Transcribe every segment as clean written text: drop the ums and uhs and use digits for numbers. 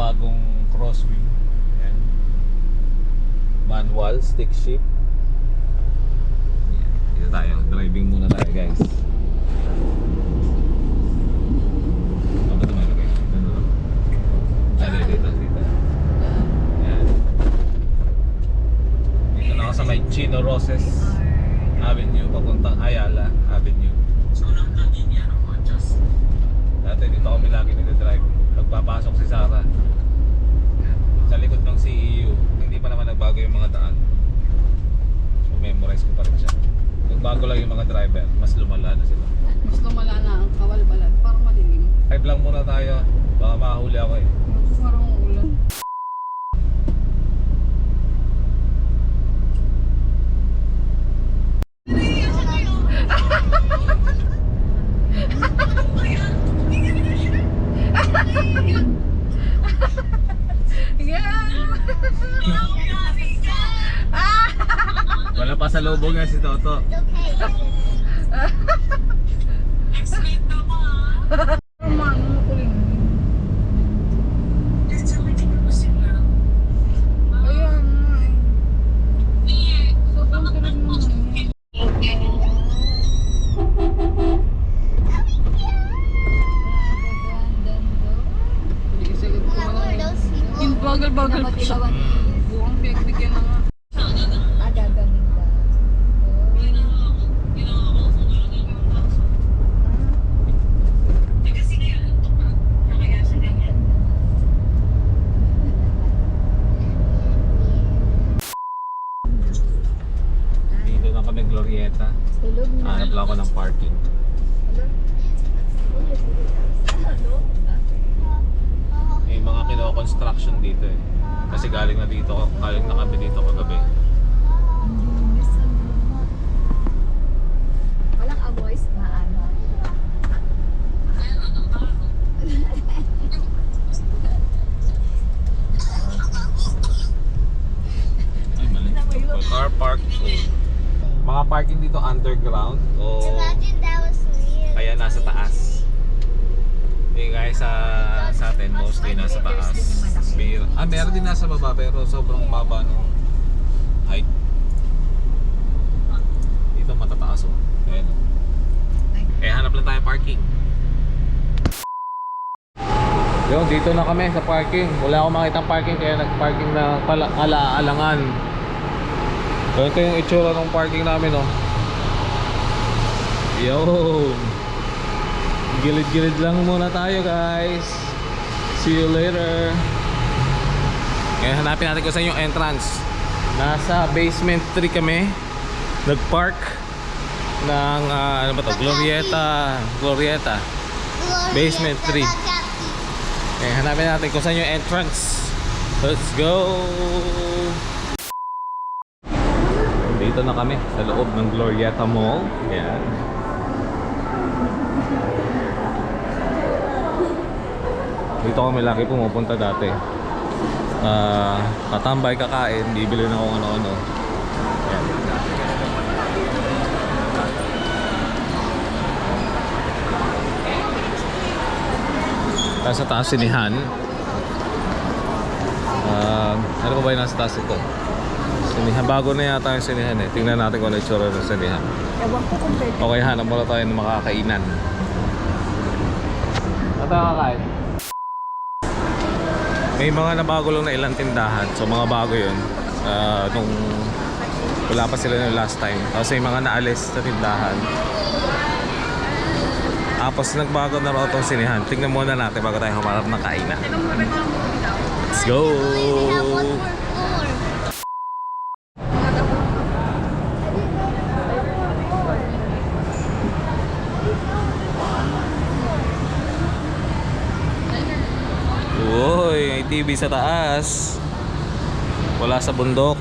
bagong crosswing. Ayan. Manual, stick shift. Ayan. Dito tayo, driving muna tayo guys. Ano ba ito malagay? Ano ba? Dito. Ayan. Dito na ako sa may Chino Roses Avenue, papuntang Ayala Avenue. Dati dito kami lagi nag-drive. Pagpapasok si Sarah sa likod ng CEU, hindi pa naman nagbago yung mga daan. So memorize ko pa rin siya. Nagbago lang yung mga driver, mas lumala na sila. Mas lumala na ang kawal-balan, parang madilim. Drive lang muna tayo, baka mahuli ako eh. Parang ulan. Wala pa sa lubog nga si Toto. Bagal-bagal po siya. Buwang bigyan na nga. Dito na kami Glorieta. Hanap lang ako ng parking. May mga kino-construction dito eh. Kasi galing na kami dito kagabi. Walang avoice na ano. Ay mali. Car park full. Mga parking dito underground o kaya nasa taas. Eh guys, sa atin mostly nasa taas. Meron din nasa baba pero sobrang baba ng height. Dito matataas oh. Ayan oh. Eh hanap lang tayo parking. Yo, dito na kami sa parking. Wala akong makitang parking kaya nag-parking na Alaalangan. So ito yung itsura ng parking namin oh. Yo. Gilid-gilid lang muna tayo guys. See you later. Ngayon hanapin natin kung saan yung entrance. Nasa basement 3 kami. Nag-park ng ano ba to? Glorieta. Basement 3. Ngayon hanapin natin kung saan yung entrance. Let's go. Dito na kami sa loob ng Glorieta Mall. Ayan. Dito kami lagi pumupunta dati. Katambay, kakain, bibili na kung ano-ano. Ayan. Nasa taas sinihan. Ano ba ba yung nasa taas ito? Sinihan, bago na yata yung sinihan eh. Tingnan natin kung ano yung tsura ng sinihan. Okay, hanap muna tayo ng makakainan. Ano tayo kakain? May mga nabago lang na ilang tindahan. So mga bago yun. Nung wala pa sila ng last time. Tapos may mga naalis sa tindahan. Tapos nagbago na raw itong sinihan. Tingnan muna natin bago tayo humarap ng kainan. Let's go! Uy, may TV sa taas. Wala sa bundok.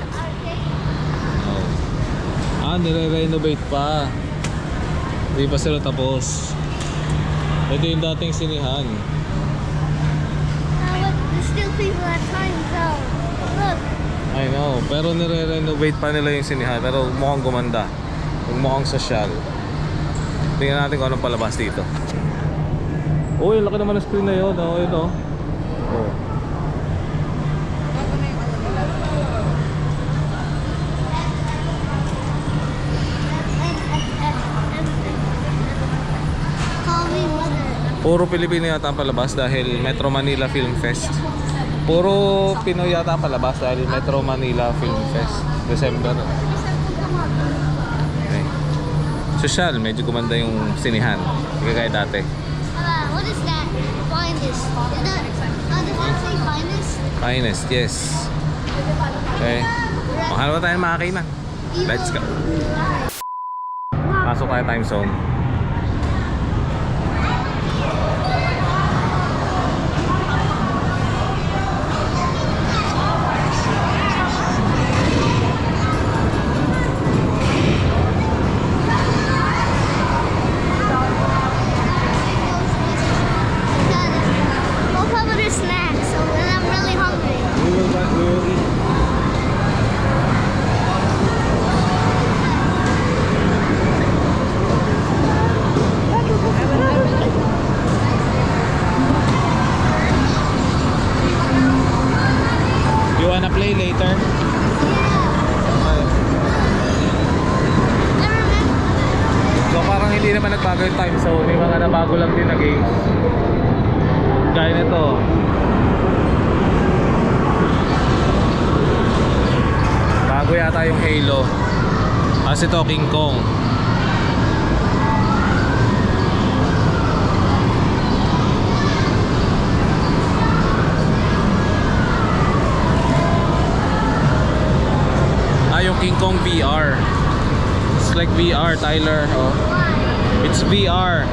Oh. Nire-renovate pa. Hindi pa sila tapos. Ito yung dating sinihan. There's still people at times though. Look. I know, pero nire-renovate pa nila yung sinihan. Pero mukhang gumanda. Mukhang sosyal. Tingnan natin kung anong palabas dito. Uy, laki naman ng screen na yun. Oh, yun oh. Oh. Puro Pilipino yata ang palabas dahil Metro Manila Film Fest. Puro Pinoy yata ang palabas dahil Metro Manila Film Fest. December. Okay. Social, medyo gumanda yung sinihan. Hindi kaya dati. What is that? Finest. Is that, does that say finest? Finest, yes. Okay. Mahal ba tayo makakina? Let's go. Pasok tayo time zone. We'll cover the snacks, so when I'm really hungry. We will eat. You wanna play later? So parang hindi naman nagbago yung time zone. May mga nabago lang din na games. Gaya nito. Bago yata yung Halo. Kasi ito King Kong. Yung King Kong VR. It's like VR, Tyler. Oh. It's VR. I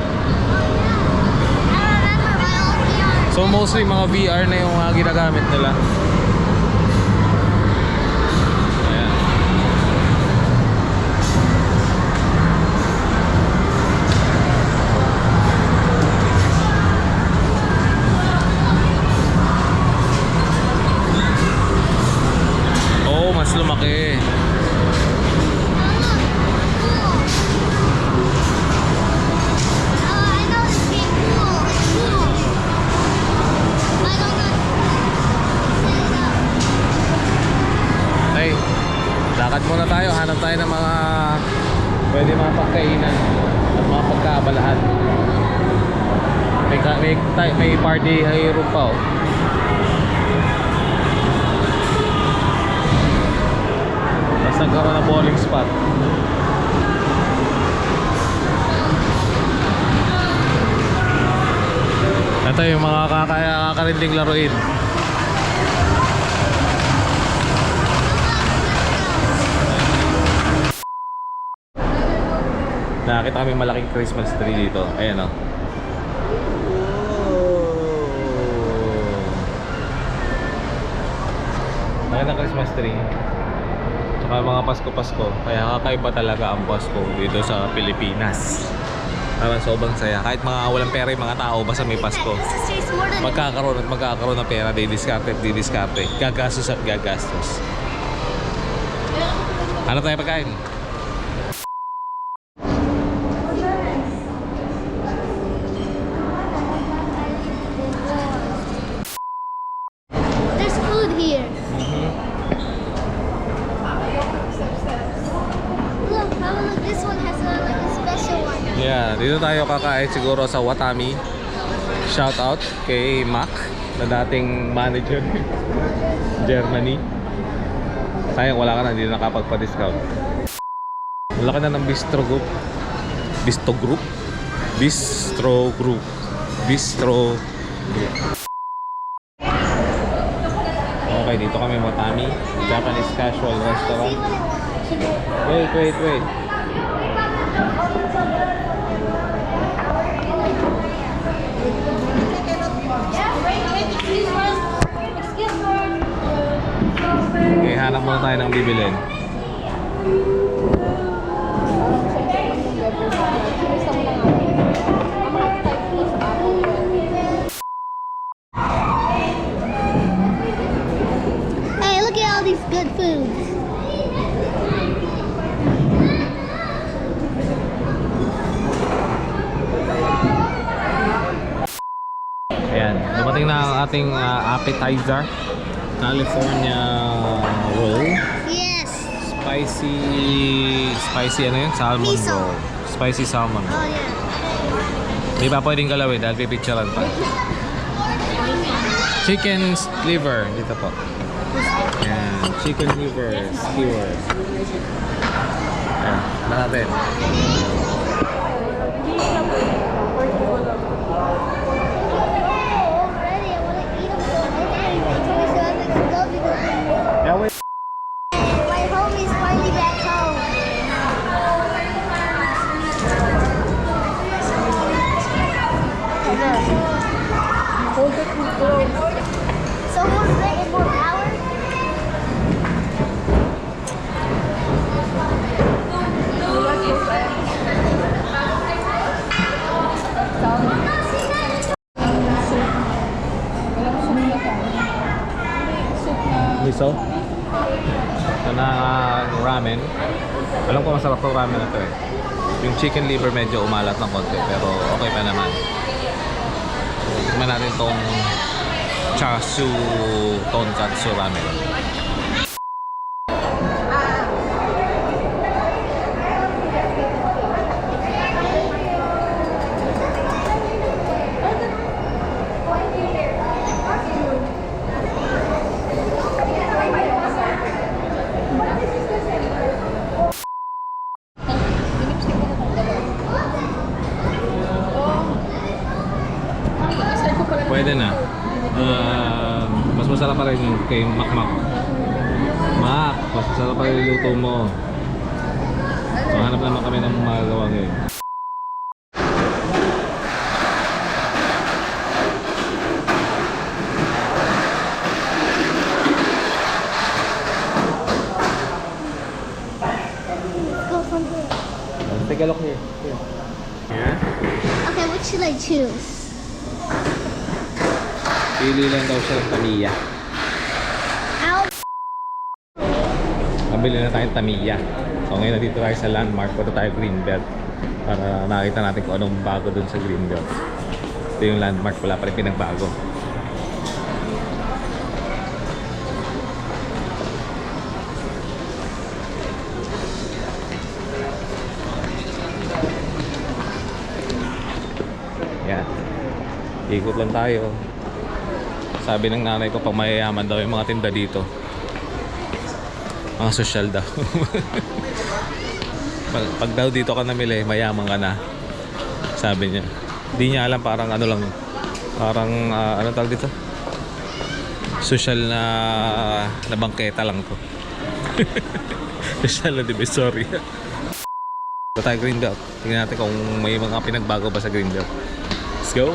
remember my old VR. So mostly mga VR na yung mga ginagamit nila. Ayan. Oh, mas lumaki. I know this game. Cool. It's cool. I don't know. Set it up. Hey, lakad muna tayo. Hanap tayo ng mga pwede mga pagkainan at mga pagkaabalahan. May party room pa, oh. Tapos nagkaroon na bowling spot. Ito yung mga kakarinding laruin. Nakakita kami malaking Christmas tree dito. Ayan, oh. Maganda Christmas tree. Tsaka mga Pasko-Pasko. Kaya kakaiba talaga ang Pasko dito sa Pilipinas. Parang sobrang saya. Kahit mga walang pera yung mga tao, basta may Pasko. Christmas tree is more than Magkakaroon at magkakaroon ng pera. Didiskarte at didiskarte. Gagastos at gagastos. Ano tayo pagkain? There's food here. Look, this one has like a special one. Yeah, dito tayo kakain siguro sa Watami. Shout out kay Mac na dating manager Germany. Sayang wala ka na, hindi na nakapagpa-discount. Wala ka na ng Bistro Group. Bistro Group? Bistro Group. Bistro Group. Okay, dito kami Watami, Japanese casual restaurant. Wait. Okay, hanap muna tayo ng bibilin. Hey, look at all these good foods. Ayan, dumating na ang ating appetizer. California roll. Yes. Spicy ano yun? Salmon Miso. roll. Spicy salmon roll. Oh yeah. Di ba pwedeng galawin dahil pipicturean pa. Chicken liver. Dito po. Yan. Chicken liver. Skewer. Ayan. Ano natin? Already, I want to eat them so bad. So I can go because Yeah, wait. my homie's finally back home. So who's there in 1 hour? Miso? Ito na ramen. Alam ko masarap to ramen na to eh. Yung chicken liver medyo umalat ng konti pero okay pa naman. Tignan natin tong Chasu Tonkatsu ramen. Pwede na. Mas masarap pa rin yung kay Makmak. Mak, mas masarap pa rin yung luto mo. So hanap naman kami ng magagawa ngayon. Go from here. Take a look here. Yeah? Okay, what should I choose? Pili lang daw siya ng Tamiya. Ow. Nabili na tayong Tamiya. So ngayon nandito tayo sa landmark. Punta tayo Greenbelt. Para nakita natin kung anong bago dun sa Greenbelt. Ito yung landmark. Wala pa rin pinagbago. Yan. Ikot lang tayo. Sabi ng nanay ko, pag mayayaman daw yung mga tinda dito. Mga sosyal daw. pag daw dito ka namili, mayaman ka na. Sabi niya. Di niya alam, parang ano lang. Parang, ano tawag dito? Sosyal na bangketa lang to. Sosyal na divisoria. Ito tayo Greenbelt. Tingnan natin kung may mga pinagbago ba sa Greenbelt. Let's go!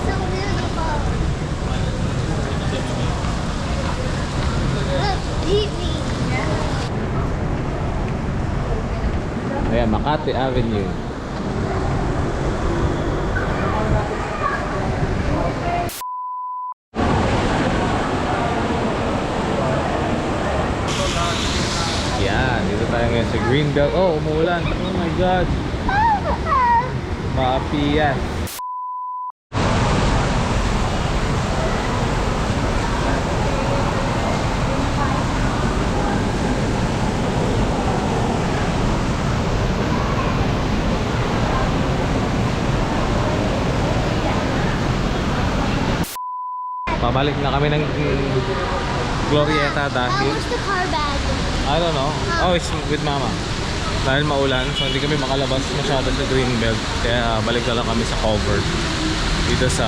So beautiful. Look, eat me. Ayan, Makati Avenue. Yan, dito tayo ngayon sa Greenbelt. Oh, umuulan. Oh my God. Maapi yan. Pabalik na kami ng Glorieta Oh, dahil where's the car bag? I don't know. Oh, it's with mama. Dahil maulan, so hindi kami makalabas masyado sa Greenbelt. Kaya balik na lang kami sa covered dito sa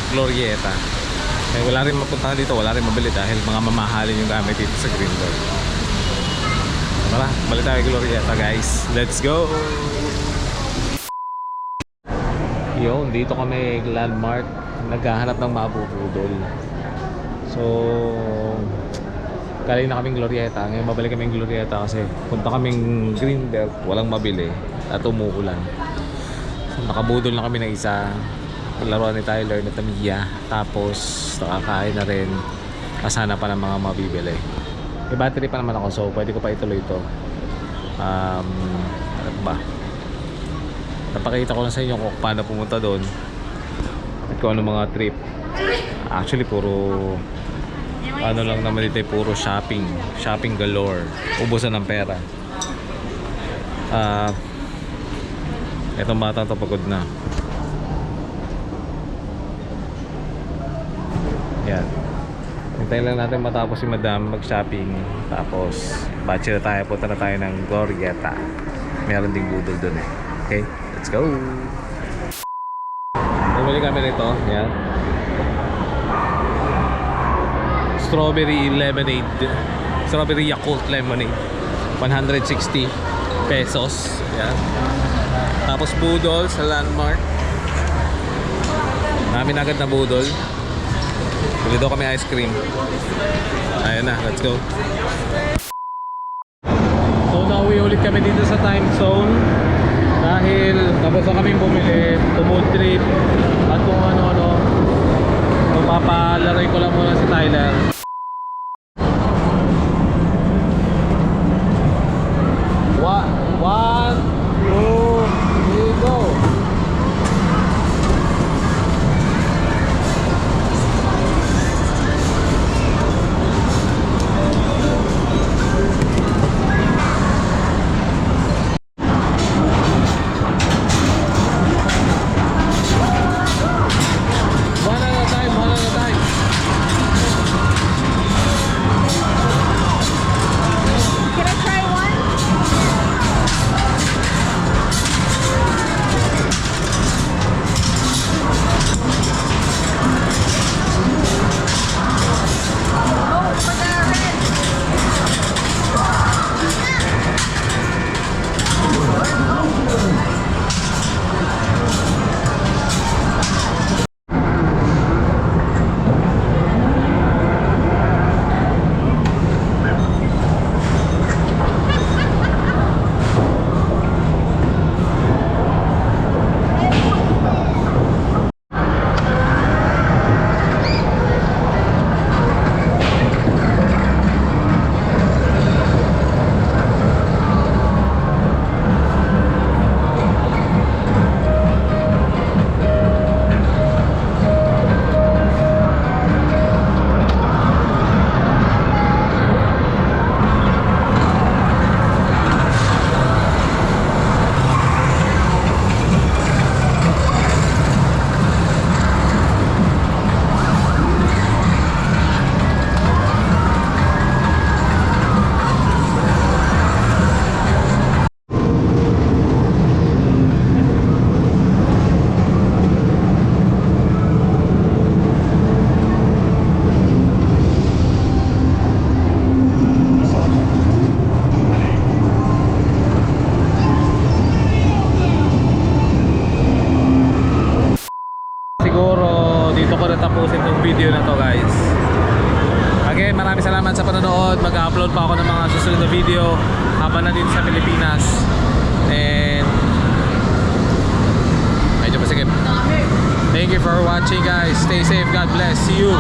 Glorieta. Eh, wala rin mapuntahan dito, wala rin mabili dahil mga mamahalin yung gamit dito sa Greenbelt. Tara, balik tayo Glorieta guys. Let's go! Yun, dito kami landmark. Naghahanap ng mabubudol. So, galing na kaming Glorieta. Ngayon babalik kaming Glorieta kasi punta kaming Greenbelt, walang mabili at umuulan. So, nakabudol na kami ng isa. Laruan ni Tyler na Tamiya. Tapos nakakain na rin. Kasana pa ng mga mabibili. May battery pa naman ako so pwede ko pa ituloy ito. Ano ba? Napakita ko lang sa inyo kung paano pumunta doon. at kung ano mga trip. Actually puro ano lang naman dito, puro shopping galore, ubusan ng pera. Etong bata to pagod na. Yan, hintayin lang natin matapos si madam mag-shopping, tapos batch na tayo, punta na tayo ng Glorieta. Meron ding budol dun eh. Okay, let's go. Bumili kami nito, yan, strawberry lemonade, strawberry Yakult lemonade, 160 pesos. Yan. Tapos budol sa Landmark, namin agad na budol. Bili daw kami ice cream. Ayun na, let's go. So nauwi ulit kami dito sa time zone dahil tapos na kami bumili, tumod trip at kung ano-ano. So papalaroy ko lang muna si Tyler. One, two, three, go. One at a time, one at a time. Can I try one? Oh, for the red. tatapusin tong video na to, guys. Again, maraming salamat sa panonood. Mag-upload pa ako ng mga susunod na video habang nandito sa Pilipinas. And medyo masikip. Thank you for watching, guys. Stay safe. God bless. See you.